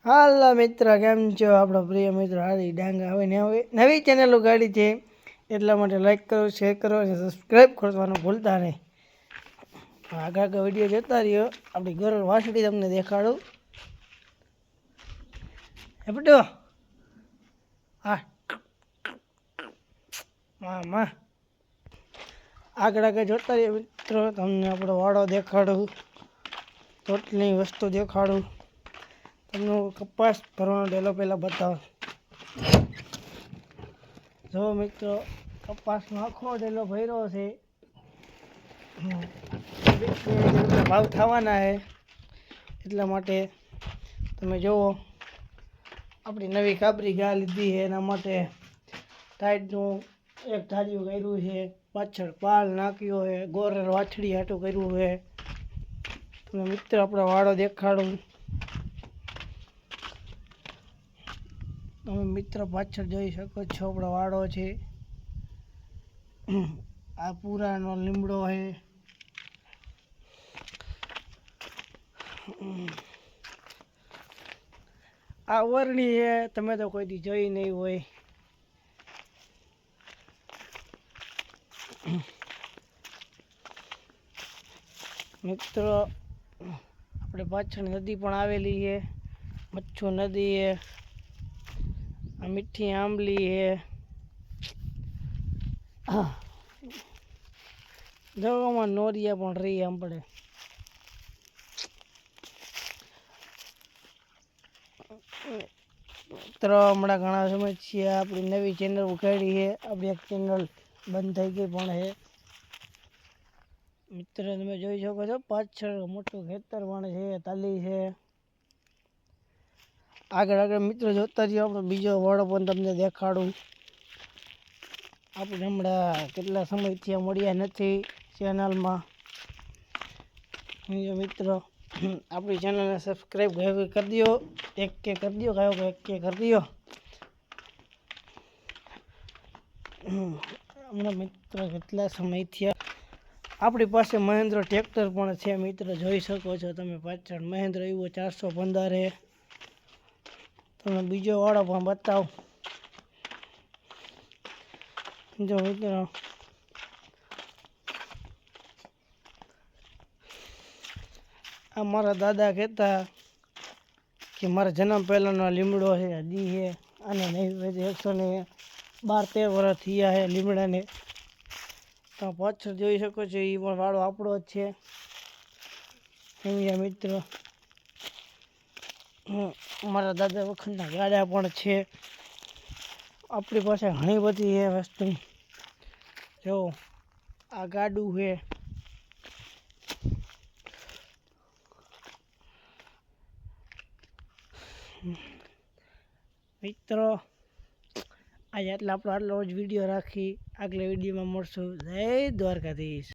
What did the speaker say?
હાલો મિત્ર, કેમ છો? આપણો પ્રિય મિત્ર હારી ડાંગા હવે ને હવે નવી ચેનલ ઉગાડી છે, એટલા માટે લાઈક કરો, શેર કરો અને સબસ્ક્રાઈબ કરવાનું ભૂલતા નહીં. આગળ વિડીયો જોતા રહ્યો. આપણી ગોરલ વાસળી તમને દેખાડું. હે બટો, હા માં આગળ જોતા રહ્યો મિત્રો. તમને આપણો વાડો દેખાડું, ટોટલી વસ્તુ દેખાડું. તમને કપાસ ભરવાનો ડેલો પહેલાં બતાવો. જો મિત્રો, કપાસનો આખો ડેલો ભર્યો છે. ભાવ થવાના છે, એટલા માટે તમે જુઓ. આપણી નવી કાબરી ગા લીધી છે, એના માટે ટાઈટનું એક ધાર્યું કર્યું છે, પાછળ પાલ નાખ્યો છે, ગોરલ વાછડી હાટું કર્યું છે. તમે મિત્ર આપણો વાડો દેખાડું. તમે મિત્ર પાછળ જોઈ શકો છો, આપણો વાડો છે. આ પૂરાનો લીમડો છે. આ ઓરણી છે, તમે તો કોઈ દી જોઈ નહીં હોય. મિત્રો, આપણે પાછળ નદી પણ આવેલી છે, મચ્છુ નદી છે. આ મીઠી આંબલી છે. જવામાં નોરિયા પણ રહી આપણે. મિત્રો, હમણાં ઘણા સમય છે આપણી નવી ચેનલ ઉઘાડી છે. આપણી એક ચેનલ બંધ થઈ ગઈ પણ છે. મિત્ર, તમે જોઈ શકો છો, પાછળ મોટું ખેતર પણ છે, તાલી છે. આગળ મિત્રો જોતા રહ્યો. આપણો બીજો વાડો પણ તમને દેખાડું. આપણે હમણાં કેટલા સમયથી મળ્યા નથી ચેનલમાં. મિત્રો, આપણી ચેનલને સબસ્ક્રાઈબ કરી દો, એક કે કરી દો, કયો એક કે કરી દો. હમણાં મિત્ર કેટલા સમયથી આપણી પાસે મહેન્દ્ર ટ્રેક્ટર પણ છે. મિત્ર જોઈ શકો છો તમે પાછળ મહેન્દ્ર એવો 415 છે. તમે બીજો વાળો પણ બતાવો. જો મિત્રો, આ મારા દાદા કહેતા કે મારા જન્મ પહેલાંનો લીમડો છે, હજી છે. અને નહીં 112-13 વર્ષ થયા છે લીમડાને. તમે પાછળ જોઈ શકો છો, એ પણ વાળો આપણો જ છે. સમજ્યા મિત્રો? મારા દાદા વખતના ગાડા પણ છે. આપણી પાસે ઘણી બધી છે વસ્તુ. જો આ ગાડું છે. મિત્રો, આજે આટલો જ વિડીયો રાખી. આગલા વિડીયોમાં મળશું. જય દ્વારકાધીશ.